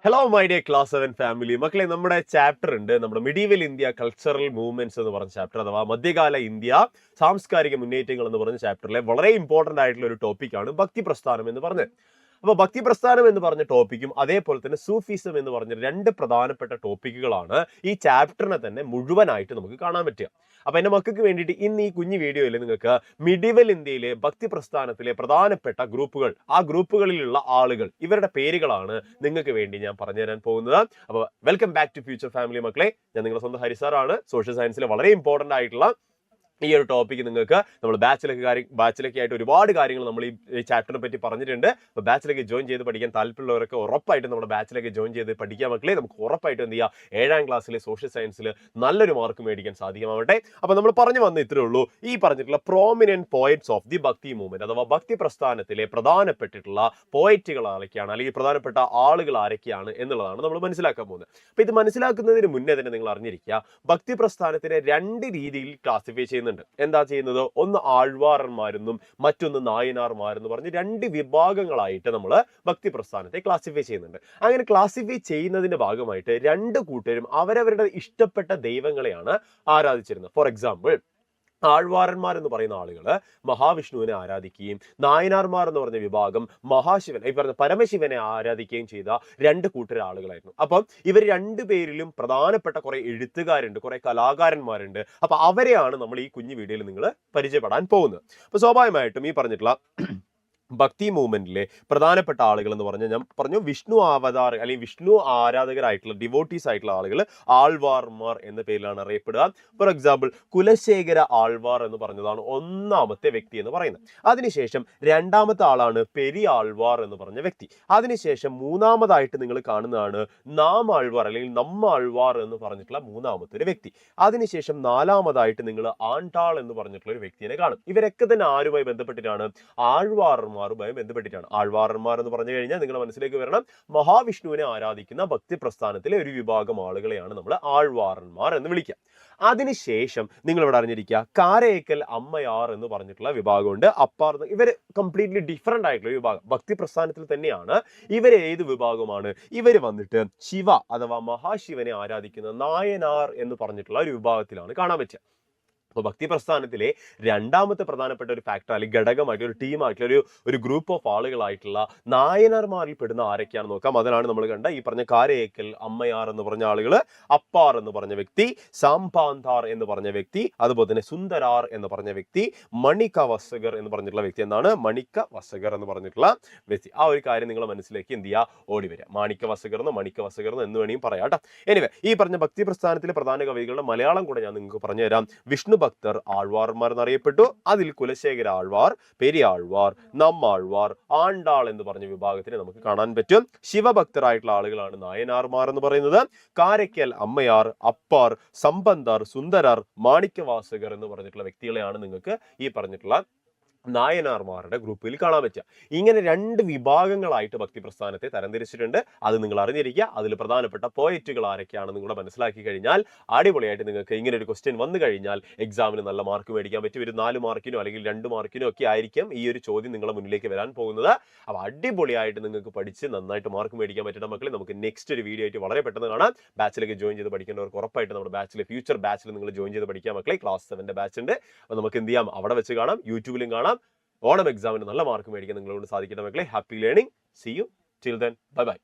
Hello my day class 7 family മക്കളെ, നമ്മുടെ chapter ഉണ്ട്, നമ്മുടെ മിഡീവൽ ഇന്ത്യ കൾച്ചറൽ മൂവ്മെന്റ്സ് എന്ന് പറഞ്ഞ ചാപ്റ്റർ, അഥവാ മധ്യകാല ഇന്ത്യ സാംസ്കാരിക മുന്നേറ്റങ്ങൾ എന്ന് പറഞ്ഞ ചാപ്റ്ററിലെ വളരെ ഇമ്പോർട്ടന്റ് ആയിട്ടുള്ള ഒരു ടോപ്പിക്കാണ് ഭക്തി പ്രസ്ഥാനം എന്ന് പറഞ്ഞത്. അപ്പോൾ ഭക്തി പ്രസ്ഥാനം എന്ന് പറഞ്ഞ ടോപ്പിക്കും അതേപോലെ തന്നെ സൂഫിസം എന്ന് പറഞ്ഞ രണ്ട് പ്രധാനപ്പെട്ട ടോപ്പിക്കുകളാണ് ഈ ചാപ്റ്ററിനെ തന്നെ മുഴുവനായിട്ട് നമുക്ക് കാണാൻ പറ്റുക. അപ്പൊ എന്റെ മക്കൾക്ക് വേണ്ടിയിട്ട് ഇന്ന് ഈ കുഞ്ഞു വീഡിയോയിൽ നിങ്ങൾക്ക് മിഡിവൽ ഇന്ത്യയിലെ ഭക്തി പ്രസ്ഥാനത്തിലെ പ്രധാനപ്പെട്ട ഗ്രൂപ്പുകൾ, ആ ഗ്രൂപ്പുകളിലുള്ള ആളുകൾ, ഇവരുടെ പേരുകളാണ് നിങ്ങൾക്ക് വേണ്ടി ഞാൻ പറഞ്ഞു തരാൻ പോകുന്നത്. അപ്പോൾ welcome back to future family മക്കളെ. ഞാൻ നിങ്ങളുടെ സ്വന്തം ഹരിസാറാണ്. സോഷ്യൽ സയൻസിലെ വളരെ ഇമ്പോർട്ടന്റ് ആയിട്ടുള്ള ഈ ഒരു ടോപ്പിക്ക് നിങ്ങൾക്ക് നമ്മൾ ബാച്ചിലൊക്കെ ആയിട്ട് ഒരുപാട് കാര്യങ്ങൾ നമ്മൾ ഈ ചാപ്റ്ററിനെ പറ്റി പറഞ്ഞിട്ടുണ്ട്. അപ്പോൾ ബാച്ചിലേക്ക് ജോയിൻ ചെയ്ത് പഠിക്കാൻ താല്പര്യമുള്ളവരൊക്കെ ഉറപ്പായിട്ട് നമ്മുടെ ബാച്ചിലേക്ക് ജോയിൻ ചെയ്ത് പഠിക്കാൻ മക്കളെ. നമുക്ക് ഉറപ്പായിട്ട് എന്ത് ചെയ്യുക, 7ാം ക്ലാസ്സിലെ സോഷ്യൽ സയൻസിൽ നല്ലൊരു മാർക്ക് മേടിക്കാൻ സാധിക്കുമാവട്ടെ. അപ്പോൾ നമ്മൾ പറഞ്ഞു വന്ന ഇത്രേ ഉള്ളൂ. ഈ പറഞ്ഞിട്ടുള്ള പ്രോമിനന്റ് പോയറ്റ്സ് ഓഫ് ദി ഭക്തി മൂവ്മെന്റ്, അഥവാ ഭക്തി പ്രസ്ഥാനത്തിലെ പ്രധാനപ്പെട്ടിട്ടുള്ള പോയറ്റുകൾ ആരൊക്കെയാണ്, അല്ലെങ്കിൽ പ്രധാനപ്പെട്ട ആളുകൾ ആരൊക്കെയാണ് എന്നുള്ളതാണ് നമ്മൾ മനസ്സിലാക്കാൻ പോകുന്നത്. അപ്പോൾ ഇത് മനസ്സിലാക്കുന്നതിന് മുന്നേ തന്നെ നിങ്ങൾ അറിഞ്ഞിരിക്കുക, ഭക്തി പ്രസ്ഥാനത്തിനെ രണ്ട് രീതിയിൽ ക്ലാസിഫൈ ചെയ്യുന്നു. എന്താ ചെയ്യുന്നത്? ഒന്ന് ആഴ്വാറന്മാരെന്നും മറ്റൊന്ന് നായനാർമാരെന്ന് പറഞ്ഞ് രണ്ട് വിഭാഗങ്ങളായിട്ട് നമ്മൾ ഭക്തി പ്രസ്ഥാനത്തെ ക്ലാസിഫൈ ചെയ്യുന്നുണ്ട്. അങ്ങനെ ക്ലാസിഫൈ ചെയ്യുന്നതിന്റെ ഭാഗമായിട്ട് രണ്ട് കൂട്ടരും അവരവരുടെ ഇഷ്ടപ്പെട്ട ദൈവങ്ങളെയാണ് ആരാധിച്ചിരുന്നത്. ഫോർ എക്സാമ്പിൾ, ആഴ്വാരന്മാർ എന്ന് പറയുന്ന ആളുകൾ മഹാവിഷ്ണുവിനെ ആരാധിക്കുകയും നായനാർമാർ എന്ന് പറഞ്ഞ വിഭാഗം മഹാശിവൻ, ഈ പറഞ്ഞ പരമശിവനെ ആരാധിക്കുകയും ചെയ്ത രണ്ട് കൂട്ടര ആളുകളായിരുന്നു. അപ്പം ഇവർ രണ്ടുപേരിലും പ്രധാനപ്പെട്ട കുറെ എഴുത്തുകാരുണ്ട്, കുറെ കലാകാരന്മാരുണ്ട്. അപ്പൊ അവരെയാണ് നമ്മൾ ഈ കുഞ്ഞു വീഡിയോയിൽ നിങ്ങൾ പരിചയപ്പെടാൻ പോകുന്നത്. അപ്പൊ സ്വാഭാവികമായിട്ടും ഈ പറഞ്ഞിട്ടുള്ള ഭക്തി മൂവ്മെന്റിലെ പ്രധാനപ്പെട്ട ആളുകൾ എന്ന് പറഞ്ഞാൽ ഞാൻ പറഞ്ഞു, വിഷ്ണു അവതാർ അല്ലെങ്കിൽ വിഷ്ണു ആരാധകരായിട്ടുള്ള ഡിവോട്ടീസ് ആയിട്ടുള്ള ആളുകൾ ആൾവാർമാർ എന്ന പേരിലാണ് അറിയപ്പെടുക. ഫോർ എക്സാമ്പിൾ, കുലശേഖര ആൾവാർ എന്ന് പറഞ്ഞതാണ് ഒന്നാമത്തെ വ്യക്തി എന്ന് പറയുന്നത്. അതിനുശേഷം രണ്ടാമത്തെ ആളാണ് പെരിയാൾവാർ എന്ന് പറഞ്ഞ വ്യക്തി. അതിനുശേഷം മൂന്നാമതായിട്ട് നിങ്ങൾ കാണുന്നതാണ് നാം ആൾവാർ അല്ലെങ്കിൽ നമ്മാൾവാർ എന്ന് പറഞ്ഞിട്ടുള്ള മൂന്നാമത്തെ ഒരു വ്യക്തി. അതിനുശേഷം നാലാമതായിട്ട് നിങ്ങൾ ആണ്ടാൾ എന്ന് പറഞ്ഞിട്ടുള്ള ഒരു വ്യക്തിയെ കാണും. ഇവരൊക്കെ തന്നെ ആരുമായി ബന്ധപ്പെട്ടിട്ടാണ്? ആഴ്വാർമാരുമായി ബന്ധപ്പെട്ടിട്ടാണ്. ആഴ്വാറന്മാർ എന്ന് പറഞ്ഞു കഴിഞ്ഞാൽ നിങ്ങളുടെ മനസ്സിലേക്ക് വരണം, മഹാവിഷ്ണുവിനെ ആരാധിക്കുന്ന ഭക്തി പ്രസ്ഥാനത്തിലെ ഒരു വിഭാഗം ആളുകളെയാണ് നമ്മൾ ആഴ്വാറന്മാർ എന്ന് വിളിക്കുക. അതിനുശേഷം നിങ്ങൾ ഇവിടെ അറിഞ്ഞിരിക്കുക, കാരേക്കൽ അമ്മയാർ എന്ന് പറഞ്ഞിട്ടുള്ള വിഭാഗമുണ്ട്. അപ്പാർ, ഇവർ കംപ്ലീറ്റ്ലി ഡിഫറെന്റ് ആയിട്ടുള്ള ഒരു വിഭാഗം, ഭക്തി പ്രസ്ഥാനത്തിൽ തന്നെയാണ്. ഇവര് ഏത് വിഭാഗമാണ്? ഇവര് വന്നിട്ട് ശിവ അഥവാ മഹാശിവനെ ആരാധിക്കുന്ന നായനാർ എന്ന് പറഞ്ഞിട്ടുള്ള ഒരു വിഭാഗത്തിലാണ് കാണാൻ പറ്റുക. അപ്പോൾ ഭക്തി പ്രസ്ഥാനത്തിലെ രണ്ടാമത്തെ പ്രധാനപ്പെട്ട ഒരു ഫാക്ടർ അല്ലെങ്കിൽ ഘടകമായിട്ട് ഒരു ടീമായിട്ടുള്ള ഒരു ഗ്രൂപ്പ് ഓഫ് ആളുകളായിട്ടുള്ള നായനാർമാരിൽ പെടുന്ന ആരൊക്കെയാണെന്ന് നോക്കാം. അതിലാണ് നമ്മൾ കണ്ട ഈ പറഞ്ഞ കാരേക്കൽ അമ്മയാർ എന്ന് പറഞ്ഞ ആളുകൾ, അപ്പാർ എന്ന് പറഞ്ഞ വ്യക്തി, സാംപാന്താർ എന്ന് പറഞ്ഞ വ്യക്തി, അതുപോലെ തന്നെ സുന്ദരാർ എന്ന് പറഞ്ഞ വ്യക്തി, മണിക വസകർ എന്ന് പറഞ്ഞിട്ടുള്ള വ്യക്തി. എന്താണ് മണിക വസകർ എന്ന് പറഞ്ഞിട്ടുള്ള വ്യക്തി? ആ ഒരു കാര്യം നിങ്ങൾ മനസ്സിലേക്ക് എന്ത് ചെയ്യുക, ഓടി വരിക. മാണിക്ക വസകർ എന്ന് എന്ന് വേണമെങ്കിൽ പറയാം കേട്ടോ. എനിവേ, ഈ പറഞ്ഞ ഭക്തി പ്രസ്ഥാനത്തിലെ പ്രധാന കവികളുടെ മലയാളം കൂടെ ഞാൻ നിങ്ങൾക്ക് പറഞ്ഞുതരാം. വിഷ്ണു ഭക്തർ ആഴ്വാർമാർ എന്നറിയപ്പെട്ടു. അതിൽ കുലശേഖര ആഴ്വാർ, പെരിയാഴ്വാർ, നമ്മാഴ്വാർ, ആണ്ടാൾ എന്ന് പറഞ്ഞ വിഭാഗത്തിന് നമുക്ക് കാണാൻ പറ്റും. ശിവഭക്തരായിട്ടുള്ള ആളുകളാണ് നായനാർമാർ എന്ന് പറയുന്നത്. കാരയ്ക്കൽ അമ്മയാർ, അപ്പാർ, സമ്പന്താർ, സുന്ദരാർ, മാണിക്യവാസകർ എന്ന് പറഞ്ഞിട്ടുള്ള വ്യക്തികളെയാണ് നിങ്ങൾക്ക് ഈ പറഞ്ഞിട്ടുള്ള നായനാർമാരുടെ ഗ്രൂപ്പിൽ കാണാൻ പറ്റുക. ഇങ്ങനെ രണ്ട് വിഭാഗങ്ങളായിട്ട് ഭക്തി പ്രസ്ഥാനത്തെ തരംതിരിച്ചിട്ടുണ്ട്. അത് നിങ്ങൾ അറിഞ്ഞിരിക്കുക. അതിൽ പ്രധാനപ്പെട്ട പോയറ്റുകൾ ആരൊക്കെയാണ് നിങ്ങളെ മനസ്സിലാക്കി കഴിഞ്ഞാൽ അടിപൊളിയായിട്ട് നിങ്ങൾക്ക് ഇങ്ങനെ ഒരു ക്വസ്റ്റ്യൻ വന്നു കഴിഞ്ഞാൽ എക്സാമിന് നല്ല മാർക്ക് മേടിക്കാൻ പറ്റും. ഒരു 4 മാർക്കിനോ അല്ലെങ്കിൽ 2 മാർക്കിനോ ഒക്കെ ആയിരിക്കും ഈ ഒരു ചോദ്യം നിങ്ങളുടെ മുന്നിലേക്ക് വരാൻ പോകുന്നത്. അപ്പോൾ അടിപൊളിയായിട്ട് നിങ്ങൾക്ക് പഠിച്ച് നന്നായിട്ട് മാർക്ക് മേടിക്കാൻ പറ്റുന്ന മക്കളെ, നമുക്ക് നെക്സ്റ്റ് ഒരു വീഡിയോ ആയിട്ട് വളരെ പെട്ടെന്ന് കാണാം. ബാച്ചിലേക്ക് ജോയിൻ ചെയ്ത് പഠിക്കേണ്ടവർക്ക് ഉറപ്പായിട്ട് നമ്മുടെ ബാച്ചിലെ ഫ്യൂച്ചർ ബാച്ചിൽ നിങ്ങൾ ജോയിൻ ചെയ്ത് പഠിക്കാൻ മക്കളെ. ക്ലാസ് 7 ബാച്ച് ഉണ്ട്. അപ്പോൾ നമുക്ക് എന്ത് ചെയ്യാം, അവിടെ വെച്ച് കാണാം, യൂട്യൂബിലും കാണാം. ഓണം എക്സാമിന് നല്ല മാർക്ക് മേടിക്കാൻ നിങ്ങളോട് സാധിക്കട്ടെ മക്കളെ. Happy learning. See you till then. Bye by.